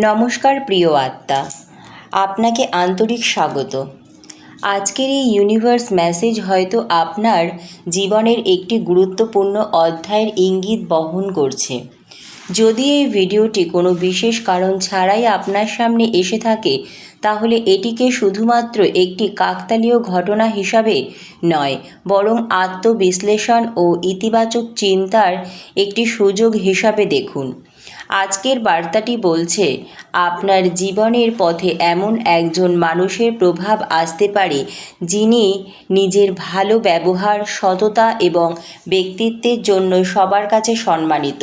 নমস্কার প্রিয় আত্মা, আপনাকে আন্তরিক স্বাগত। আজকের এই ইউনিভার্স মেসেজ হয়তো আপনার জীবনের একটি গুরুত্বপূর্ণ অধ্যায়ের ইঙ্গিত বহন করছে। যদি এই ভিডিওটি কোনো বিশেষ কারণ ছাড়াই আপনার সামনে এসে থাকে, তাহলে এটিকে শুধুমাত্র একটি কাকতালীয় ঘটনা হিসাবে নয়, বরং আত্মবিশ্লেষণ ও ইতিবাচক চিন্তার একটি সুযোগ হিসাবে দেখুন। আজকের বার্তাটি বলছে, আপনার জীবনের পথে এমন একজন মানুষের প্রভাব আসতে পারে যিনি নিজের ভালো ব্যবহার, সততা এবং ব্যক্তিত্বের জন্য সবার কাছে সম্মানিত।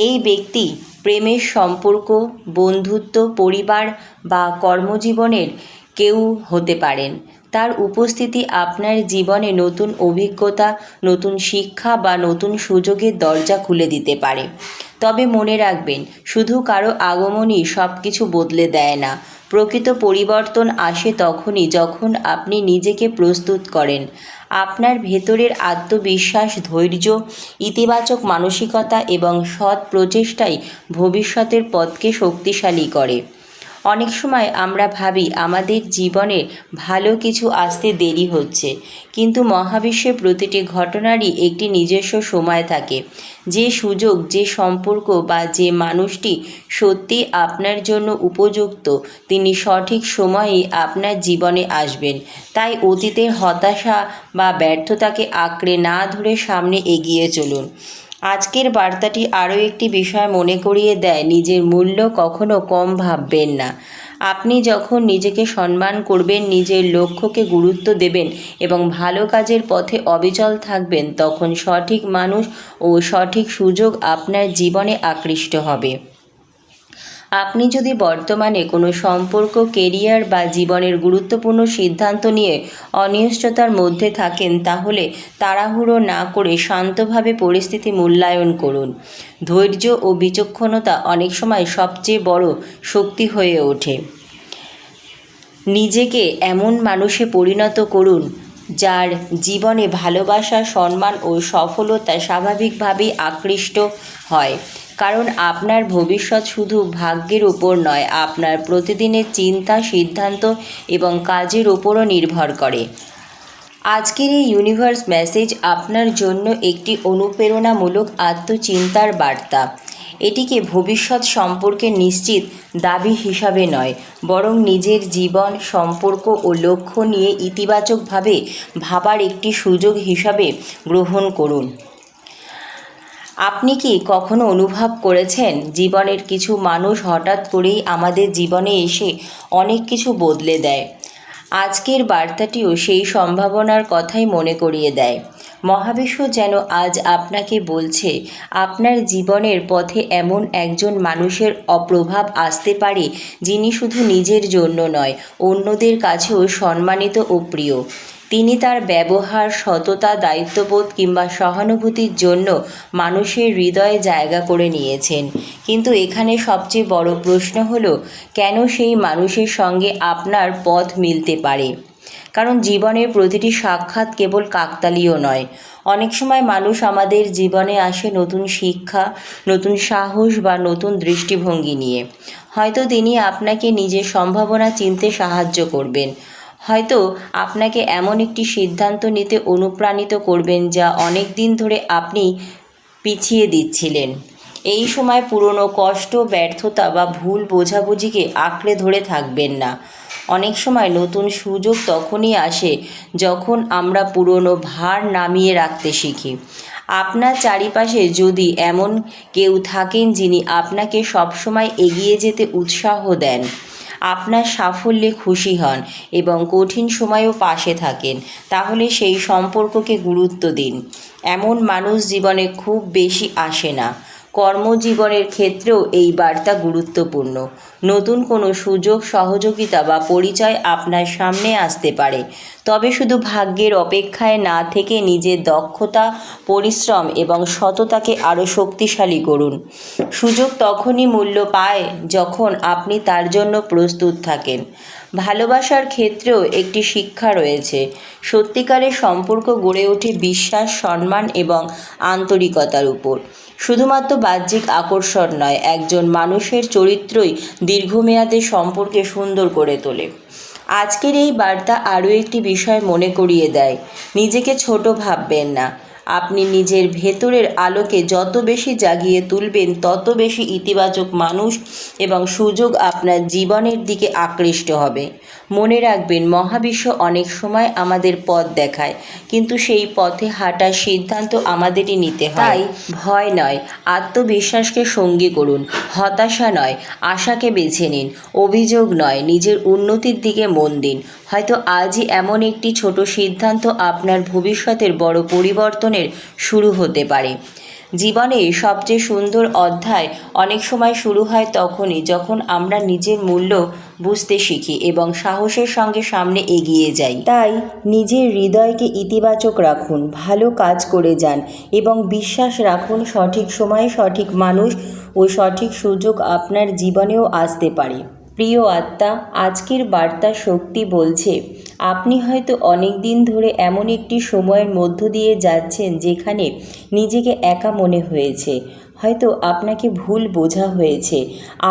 এই ব্যক্তি প্রেমের সম্পর্ক, বন্ধুত্ব, পরিবার বা কর্মজীবনের কেউ হতে পারেন। তার উপস্থিতি আপনার জীবনে নতুন অভিজ্ঞতা, নতুন শিক্ষা বা নতুন সুযোগের দরজা খুলে দিতে পারে। তবে মনে রাখবেন, শুধু কারো আগমনই সব কিছু বদলে দেয় না। প্রকৃত পরিবর্তন আসে তখনই যখন আপনি নিজেকে প্রস্তুত করেন। আপনার ভেতরের আত্মবিশ্বাস, ধৈর্য, ইতিবাচক মানসিকতা এবং সৎ প্রচেষ্টাই ভবিষ্যতের পথকে শক্তিশালী করে। অনেক সময় আমরা ভাবি আমাদের জীবনে ভালো কিছু আসতে দেরি হচ্ছে, কিন্তু মহাবিশ্বের প্রতিটি ঘটনারই একটি নিজস্ব সময় থাকে। যে সুযোগ, যে সম্পর্ক বা যে মানুষটি সত্যি আপনার জন্য উপযুক্ত, তিনি সঠিক সময়েই আপনার জীবনে আসবেন। তাই অতীতের হতাশা বা ব্যর্থতাকে আঁকড়ে না ধরে সামনে এগিয়ে চলুন। আজকের বার্তাটি আরও একটি বিষয় মনে করিয়ে দেয়, নিজের মূল্য কখনো কম ভাববেন না। আপনি যখন নিজেকে সম্মান করবেন, নিজের লক্ষ্যকে গুরুত্ব দেবেন এবং ভালো কাজের পথে অবিচল থাকবেন, তখন সঠিক মানুষ ও সঠিক সুযোগ আপনার জীবনে আকৃষ্ট হবে। আপনি যদি বর্তমানে কোনো সম্পর্ক, কেরিয়ার বা জীবনের গুরুত্বপূর্ণ সিদ্ধান্ত নিয়ে অনিশ্চয়তার মধ্যে থাকেন, তাহলে তাড়াহুড়ো না করে শান্তভাবে পরিস্থিতি মূল্যায়ন করুন। ধৈর্য ও বিচক্ষণতা অনেক সময় সবচেয়ে বড় শক্তি হয়ে ওঠে। নিজেকে এমন মানুষে পরিণত করুন যার জীবনে ভালোবাসা, সম্মান ও সফলতা স্বাভাবিকভাবেই আকৃষ্ট হয়। কারণ আপনার ভবিষ্যৎ শুধু ভাগ্যের উপর নয়, আপনার প্রতিদিনের চিন্তা, সিদ্ধান্ত এবং কাজের উপরও নির্ভর করে। আজকের এই ইউনিভার্স মেসেজ আপনার জন্য একটি অনুপ্রেরণামূলক আত্মচিন্তার বার্তা। এটিকে ভবিষ্যৎ সম্পর্কে নিশ্চিত দাবি হিসাবে নয়, বরং নিজের জীবন, সম্পর্ক ও লক্ষ্য নিয়ে ইতিবাচকভাবে ভাবার একটি সুযোগ হিসাবে গ্রহণ করুন। আপনি কি কখনো অনুভব করেছেন, জীবনের কিছু মানুষ হঠাৎ করেই আমাদের জীবনে এসে অনেক কিছু বদলে দেয়? আজকের বার্তাটিও সেই সম্ভাবনার কথাই মনে করিয়ে দেয়। মহাবিশ্ব যেন আজ আপনাকে বলছে, আপনার জীবনের পথে এমন একজন মানুষের প্রভাব আসতে পারে যিনি শুধু নিজের জন্য নয়, অন্যদের কাছেও সম্মানিত ও প্রিয়। তিনি তার ব্যবহার, সততা, দায়িত্ববোধ কিংবা সহানুভূতির জন্য মানুষের হৃদয়ে জায়গা করে নিয়েছেন। কিন্তু এখানে সবচেয়ে বড় প্রশ্ন হলো, কেন সেই মানুষের সঙ্গে আপনার পথ মিলতে পারে? কারণ জীবনের প্রতিটি সাক্ষাৎ কেবল কাকতালীয় নয়। অনেক সময় মানুষ আমাদের জীবনে আসে নতুন শিক্ষা, নতুন সাহস বা নতুন দৃষ্টিভঙ্গি নিয়ে। হয়তো তিনি আপনাকে নিজের সম্ভাবনা চিনতে সাহায্য করবেন, হয়তো আপনাকে এমন একটি সিদ্ধান্ত নিতে অনুপ্রাণিত করবেন যা অনেক দিন ধরে আপনি পিছিয়ে দিচ্ছিলেন। এই সময় পুরনো কষ্ট, ব্যর্থতা বা ভুল বোঝাবুঝিকে আঁকড়ে ধরে থাকবেন না। অনেক সময় নতুন সুযোগ তখনই আসে যখন আমরা পুরনো ভার নামিয়ে রাখতে শিখি। আপনার চারিপাশে যদি এমন কেউ থাকেন যিনি আপনাকে সবসময় এগিয়ে যেতে উৎসাহ দেন, আপনার সাফল্যে খুশি হন এবং কঠিন সময়েও পাশে থাকেন, তাহলে সেই সম্পর্ককে গুরুত্ব দিন। এমন মানুষ জীবনে খুব বেশি আসে না। কর্মজীবনের ক্ষেত্রেও এই বার্তা গুরুত্বপূর্ণ। নতুন কোনো সুযোগ, সহযোগিতা বা পরিচয় আপনার সামনে আসতে পারে। তবে শুধু ভাগ্যের অপেক্ষায় না থেকে নিজের দক্ষতা, পরিশ্রম এবং সততাকে আরও শক্তিশালী করুন। সুযোগ তখনই মূল্য পায় যখন আপনি তার জন্য প্রস্তুত থাকেন। ভালোবাসার ক্ষেত্রেও একটি শিক্ষা রয়েছে। সত্যিকারের সম্পর্ক গড়ে ওঠে বিশ্বাস, সম্মান এবং আন্তরিকতার উপর। শুধুমাত্র বাহ্যিক আকর্ষণ নয়, একজন মানুষের চরিত্রই দীর্ঘমেয়াদে সম্পর্কে সুন্দর করে তোলে। আজকের এই বার্তা আরও একটি বিষয় মনে করিয়ে দেয়, নিজেকে ছোট ভাববেন না। আপনি নিজের ভেতরের আলোকে যত বেশি জাগিয়ে তুলবেন, তত বেশি ইতিবাচক মানুষ এবং সুযোগ আপনার জীবনের দিকে আকৃষ্ট হবে। মনে রাখবেন, মহাবিশ্ব অনেক সময় আমাদের পথ দেখায়, কিন্তু সেই পথে হাঁটার সিদ্ধান্ত আমাদেরই নিতে হয়। তাই ভয় নয়, আত্মবিশ্বাসকে সঙ্গী করুন। হতাশা নয়, আশাকে বেছে নিন। অভিযোগ নয়, নিজের উন্নতির দিকে মন দিন। হয়তো আজই এমন একটি ছোট সিদ্ধান্ত আপনার ভবিষ্যতের বড় পরিবর্তনের শুরু হতে পারে। জীবনে সবচেয়ে সুন্দর অধ্যায় অনেক সময় শুরু হয় তখনই, যখন আমরা নিজের মূল্য বুঝতে শিখি এবং সাহসের সঙ্গে সামনে এগিয়ে যাই। তাই নিজের হৃদয়কে ইতিবাচক রাখুন, ভালো কাজ করে যান এবং বিশ্বাস রাখুন, সঠিক সময়ে সঠিক মানুষ ও সঠিক সুযোগ আপনার জীবনেও আসতে পারে। প্রিয় আত্মা, আজকের বার্তা শক্তি বলছে, আপনি হয়তো অনেক দিন ধরে এমন একটি সময়ের মধ্য দিয়ে যাচ্ছেন যেখানে নিজেকে একা মনে হয়েছে। হয়তো আপনাকে ভুল বোঝা হয়েছে,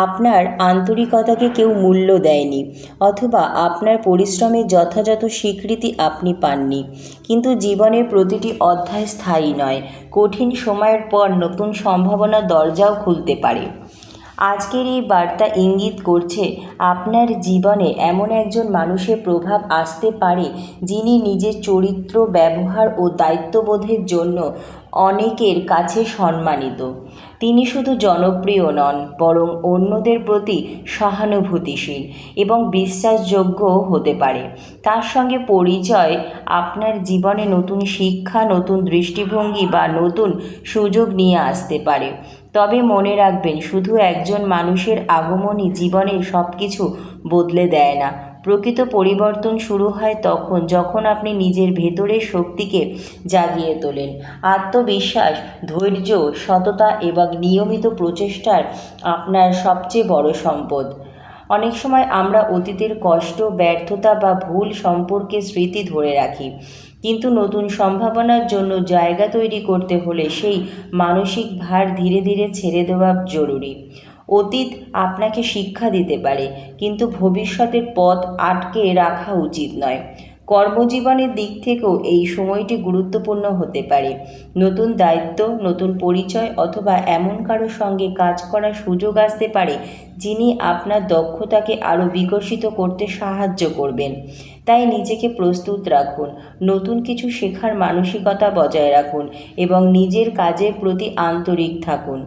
আপনার আন্তরিকতাকে কেউ মূল্য দেয়নি, অথবা আপনার পরিশ্রমের যথাযথ স্বীকৃতি আপনি পাননি। কিন্তু জীবনের প্রতিটি অধ্যায় স্থায়ী নয়। কঠিন সময়ের পর নতুন সম্ভাবনার দরজাও খুলতে পারে। আজকের এই বার্তা ইঙ্গিত করছে, আপনার জীবনে এমন একজন মানুষের প্রভাব আসতে পারে যিনি নিজের চরিত্র, ব্যবহার ও দায়িত্ববোধের জন্য অনেকের কাছে সম্মানিত। তিনি শুধু জনপ্রিয় নন, বরং অন্যদের প্রতি সহানুভূতিশীল এবং বিশ্বাসযোগ্যও হতে পারে। তার সঙ্গে পরিচয় আপনার জীবনে নতুন শিক্ষা, নতুন দৃষ্টিভঙ্গি বা নতুন সুযোগ নিয়ে আসতে পারে। তবে মনে রাখবেন, শুধু একজন মানুষের আগমনই জীবনের সব কিছু বদলে দেয় না। প্রকৃত পরিবর্তন শুরু হয় তখন, যখন আপনি নিজের ভেতরের শক্তিকে জাগিয়ে তোলেন। আত্মবিশ্বাস, ধৈর্য, সততা এবং নিয়মিত প্রচেষ্টার আপনার সবচেয়ে বড় সম্পদ। অনেক সময় আমরা অতীতের কষ্ট, ব্যর্থতা বা ভুল সম্পর্কে স্মৃতি ধরে রাখি, কিন্তু নতুন সম্ভাবনার জন্য জায়গা তৈরি করতে হলে সেই মানসিক ভার ধীরে ধীরে ছেড়ে দেওয়া জরুরি। অতীত আপনাকে শিক্ষা দিতে পারে, কিন্তু ভবিষ্যতের পথ আটকে রাখা উচিত নয়। কর্মজীবনের দিক থেকেও এই সময়টি গুরুত্বপূর্ণ হতে পারে। নতুন দায়িত্ব, নতুন পরিচয় অথবা এমন কারোর সঙ্গে কাজ করার সুযোগ আসতে পারে যিনি আপনার দক্ষতাকে আরও বিকশিত করতে সাহায্য করবেন। তাই নিজেকে প্রস্তুত রাখুন, নতুন কিছু শেখার মানসিকতা বজায় রাখুন এবং নিজের কাজের প্রতি আন্তরিক থাকুন।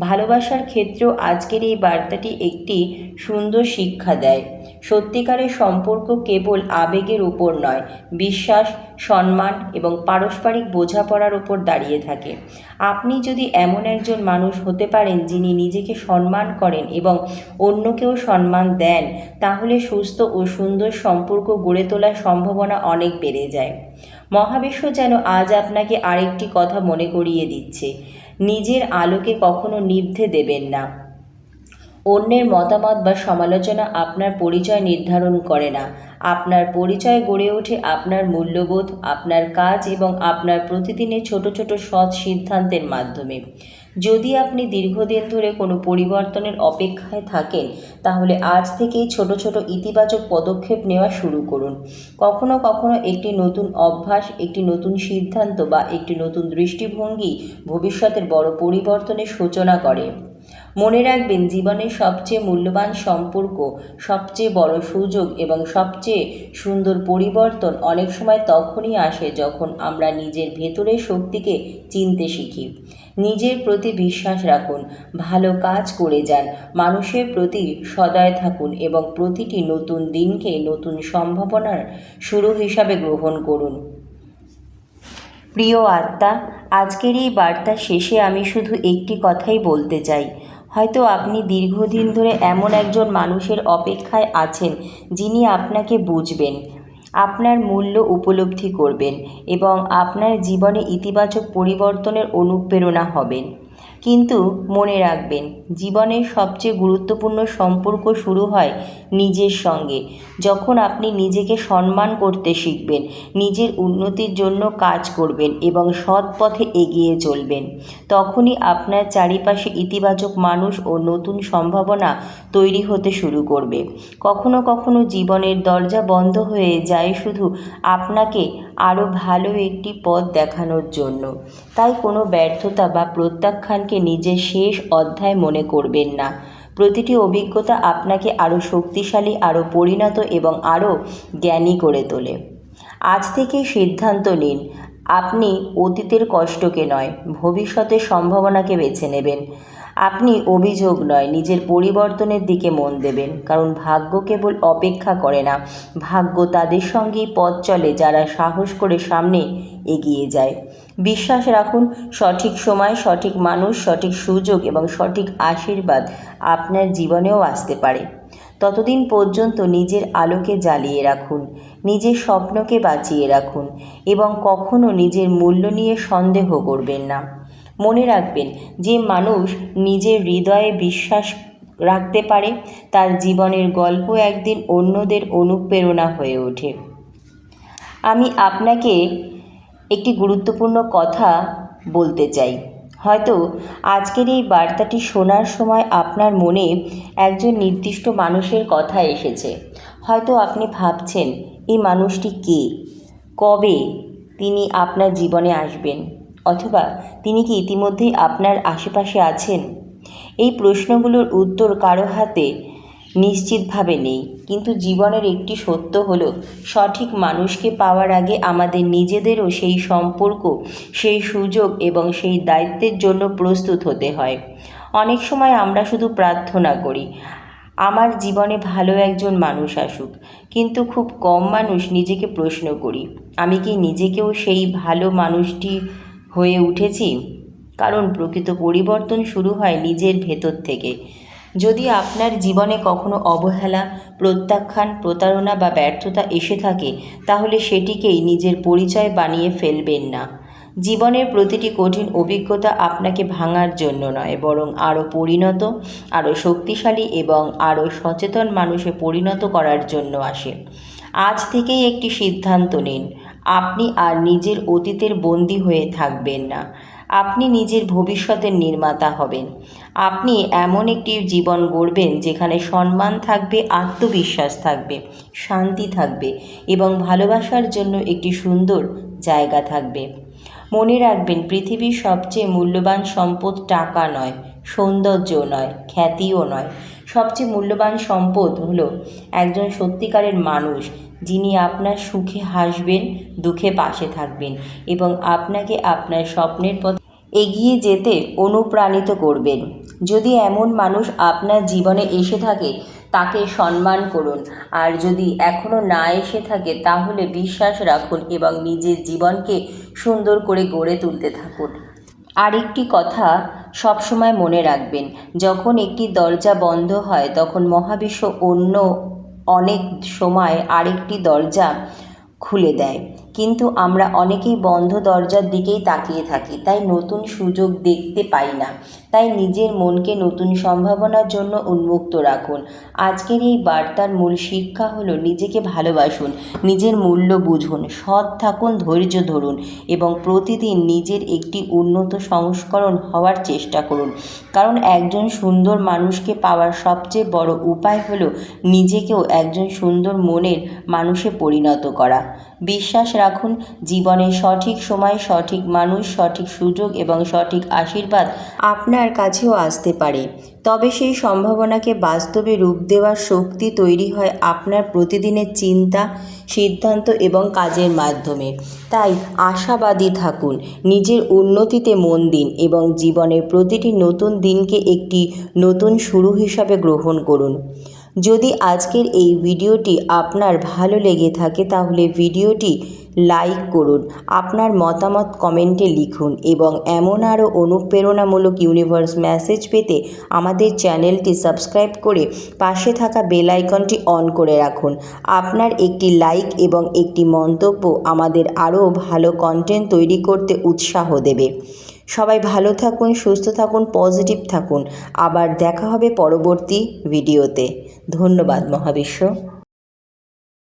ভালোবাসার ক্ষেত্রেও আজকের এই বার্তাটি একটি সুন্দর শিক্ষা দেয়। সত্যিকারের সম্পর্ক কেবল আবেগের উপর নয়, বিশ্বাস, সম্মান এবং পারস্পরিক বোঝাপড়ার উপর দাঁড়িয়ে থাকে। আপনি যদি এমন একজন মানুষ হতে পারেন যিনি নিজেকে সম্মান করেন এবং অন্যকেও সম্মান দেন, তাহলে সুস্থ ও সুন্দর সম্পর্ক গড়ে তোলার সম্ভাবনা অনেক বেড়ে যায়। মহাবিশ্ব যেন আজ আপনাকে আরেকটি কথা মনে করিয়ে দিচ্ছে, নিজের আলোকে কখনো নিভতে দেবেন না। অন্যের মতামত বা সমালোচনা আপনার পরিচয় নির্ধারণ করে না। আপনার পরিচয় গড়ে ওঠে আপনার মূল্যবোধ, আপনার কাজ এবং আপনার প্রতিদিনের ছোট ছোট সৎ সিদ্ধান্তের মাধ্যমে। যদি আপনি দীর্ঘদিন ধরে কোনো পরিবর্তনের অপেক্ষায় থাকেন, তাহলে আজ থেকেই ছোট ছোট ইতিবাচক পদক্ষেপ নেওয়া শুরু করুন। কখনো কখনো একটি নতুন অভ্যাস, একটি নতুন সিদ্ধান্ত বা একটি নতুন দৃষ্টিভঙ্গি ভবিষ্যতের বড় পরিবর্তনের সূচনা করে। মনে রাখবেন, জীবনের সবচেয়ে মূল্যবান সম্পর্ক, সবচেয়ে বড় সুযোগ এবং সবচেয়ে সুন্দর পরিবর্তন অনেক সময় তখনই আসে যখন আমরা নিজের ভেতরের শক্তিকে চিনতে শিখি। নিজের প্রতি বিশ্বাস রাখুন, ভালো কাজ করে যান, মানুষের প্রতি সদয় থাকুন এবং প্রতিটি নতুন দিনকে নতুন সম্ভাবনার শুরু হিসাবে গ্রহণ করুন। প্রিয় আত্মা, আজকের এই বার্তার শেষে আমি শুধু একটি কথাই বলতে চাই। হয়তো আপনি দীর্ঘদিন ধরে এমন একজন মানুষের অপেক্ষায় আছেন যিনি আপনাকে বুঝবেন, আপনার মূল্য উপলব্ধি করবেন এবং আপনার জীবনে ইতিবাচক পরিবর্তনের অনুপ্রেরণা হবেন। কিন্তু মনে রাখবেন, জীবনের সবচেয়ে গুরুত্বপূর্ণ সম্পর্ক শুরু হয় নিজের সঙ্গে। যখন আপনি নিজেকে সম্মান করতে শিখবেন, নিজের উন্নতির জন্য কাজ করবেন এবং সৎ পথে এগিয়ে চলবেন, তখনই আপনার চারিপাশে ইতিবাচক মানুষ ও নতুন সম্ভাবনা তৈরি হতে শুরু করবে। কখনো কখনো জীবনের দরজা বন্ধ হয়ে যায় শুধু আপনাকে আরও ভালো একটি পথ দেখানোর জন্য। তাই কোনো ব্যর্থতা বা প্রত্যাখ্যানকে নিজের শেষ অধ্যায় মনে করবেন না। প্রতিটি অভিজ্ঞতা আপনাকে আরও শক্তিশালী, আরও পরিণত এবং আরও জ্ঞানী করে তোলে। আজ থেকে সিদ্ধান্ত নিন, আপনি অতীতের কষ্টকে নয়, ভবিষ্যতের সম্ভাবনাকে বেছে নেবেন। আপনি অভিযোগ নয়, নিজের পরিবর্তনের দিকে মন দেবেন। কারণ ভাগ্য কেবল অপেক্ষা করে না, ভাগ্য তাদের সঙ্গেই পথ চলে যারা সাহস করে সামনে এগিয়ে যায়। বিশ্বাস রাখুন, সঠিক সময়, সঠিক মানুষ, সঠিক সুযোগ এবং সঠিক আশীর্বাদ আপনার জীবনেও আসতে পারে। ততদিন পর্যন্ত নিজের আলোকে জ্বালিয়ে রাখুন, নিজের স্বপ্নকে বাঁচিয়ে রাখুন এবং কখনো নিজের মূল্য নিয়ে সন্দেহ করবেন না। মনে রাখবেন, যে মানুষ নিজের হৃদয়ে বিশ্বাস রাখতে পারে তার জীবনের গল্প একদিন অন্যদের অনুপ্রেরণা হয়ে ওঠে। আমি আপনাকে একটি গুরুত্বপূর্ণ কথা বলতে চাই। হয়তো আজকের এই বার্তাটি শোনার সময় আপনার মনে একজন নির্দিষ্ট মানুষের কথা এসেছে। হয়তো আপনি ভাবছেন, এই মানুষটি কে, কবে তিনি আপনার জীবনে আসবেন, অথবা তিনি কি ইতিমধ্যেই আপনার আশেপাশে আছেন। এই প্রশ্নগুলোর উত্তর কারো হাতে নিশ্চিতভাবে নেই, কিন্তু জীবনের একটি সত্য হলো, সঠিক মানুষকে পাওয়ার আগে আমাদের নিজেদেরও সেই সম্পর্ক, সেই সুযোগ এবং সেই দায়িত্বের জন্য প্রস্তুত হতে হয়। অনেক সময় আমরা শুধু প্রার্থনা করি, আমার জীবনে ভালো একজন মানুষ আসুক, কিন্তু খুব কম মানুষ নিজেকে প্রশ্ন করি, আমি কি নিজেকেও সেই ভালো মানুষটি হয়ে উঠেছি। কারণ প্রকৃত পরিবর্তন শুরু হয় নিজের ভেতর থেকে। যদি আপনার জীবনে কখনো অবহেলা, প্রত্যাখ্যান, প্রতারণা বা ব্যর্থতা এসে থাকে, তাহলে সেটিকেই নিজের পরিচয় বানিয়ে ফেলবেন না। জীবনের প্রতিটি কঠিন অভিজ্ঞতা আপনাকে ভাঙার জন্য নয়, বরং আরও পরিণত, আরও শক্তিশালী এবং আরও সচেতন মানুষে পরিণত করার জন্য আসে। আজ থেকেই একটি সিদ্ধান্ত নিন, আপনি আর নিজের অতীতের বন্দী হয়ে থাকবেন না। আপনি নিজের ভবিষ্যতের নির্মাতা হবেন। আপনি এমন একটি জীবন গড়বেন যেখানে সম্মান থাকবে, আত্মবিশ্বাস থাকবে, শান্তি থাকবে এবং ভালোবাসার জন্য একটি সুন্দর জায়গা থাকবে। মনে রাখবেন, পৃথিবীর সবচেয়ে মূল্যবান সম্পদ টাকা নয়, সৌন্দর্য নয়, খ্যাতিও নয়। সবচেয়ে মূল্যবান সম্পদ হলো একজন সত্যিকারের মানুষ, যিনি আপনার সুখে হাসবেন, দুঃখে পাশে থাকবেন এবং আপনাকে আপনার স্বপ্নের পথে এগিয়ে যেতে অনুপ্রাণিত করবেন। যদি এমন মানুষ আপনার জীবনে এসে থাকে, তাকে সম্মান করুন, আর যদি এখনও না এসে থাকে তাহলে বিশ্বাস রাখুন এবং নিজের জীবনকে সুন্দর করে গড়ে তুলতে থাকুন। আরেকটি কথা সবসময় মনে রাখবেন, যখন একটি দরজা বন্ধ হয় তখন মহাবিশ্ব অনেক সময় আরেকটি দরজা খুলে দেয়, কিন্তু আমরা অনেকেই বন্ধ দরজার দিকেই তাকিয়ে থাকি, তাই নতুন সুযোগ দেখতে পাই না। তাই নিজের মনকে নতুন সম্ভাবনার জন্য উন্মুক্ত রাখুন। আজকের এই বার্তার মূল শিক্ষা হলো, নিজেকে ভালোবাসুন, নিজের মূল্য বুঝুন, সৎ থাকুন, ধৈর্য ধরুন এবং প্রতিদিন নিজের একটি উন্নত সংস্করণ হওয়ার চেষ্টা করুন। কারণ একজন সুন্দর মানুষকে পাওয়ার সবচেয়ে বড় উপায় হলো নিজেকেও একজন সুন্দর মনের মানুষে পরিণত করা। বিশ্বাস রাখুন, জীবনের সঠিক সময়, সঠিক মানুষ, সঠিক সুযোগ এবং সঠিক আশীর্বাদ আপনার কাছেও আসতে পারে। তবে সেই সম্ভাবনাকে বাস্তবে রূপ দেওয়ার শক্তি তৈরি হয় আপনার প্রতিদিনের চিন্তা, সিদ্ধান্ত এবং কাজের মাধ্যমে। তাই আশাবাদী থাকুন, নিজের উন্নতিতে মন দিন এবং জীবনের প্রতিটি নতুন দিনকে একটি নতুন শুরু হিসাবে গ্রহণ করুন। যদি আজকের এই ভিডিওটি আপনার ভালো লেগে থাকে তাহলে ভিডিওটি লাইক করুন, আপনার মতামত কমেন্টে লিখুন এবং এমন আরও অনুপ্রেরণামূলক ইউনিভার্স মেসেজ পেতে আমাদের চ্যানেলটি সাবস্ক্রাইব করে পাশে থাকা বেল আইকনটি অন করে রাখুন। আপনার একটি লাইক এবং একটি মন্তব্য আমাদের আরও ভালো কন্টেন্ট তৈরি করতে উৎসাহ দেবে। সবাই ভালো থাকুন, সুস্থ থাকুন, পজিটিভ থাকুন। আবার দেখা হবে পরবর্তী ভিডিওতে। ধন্যবাদ মহাবিশ্ব।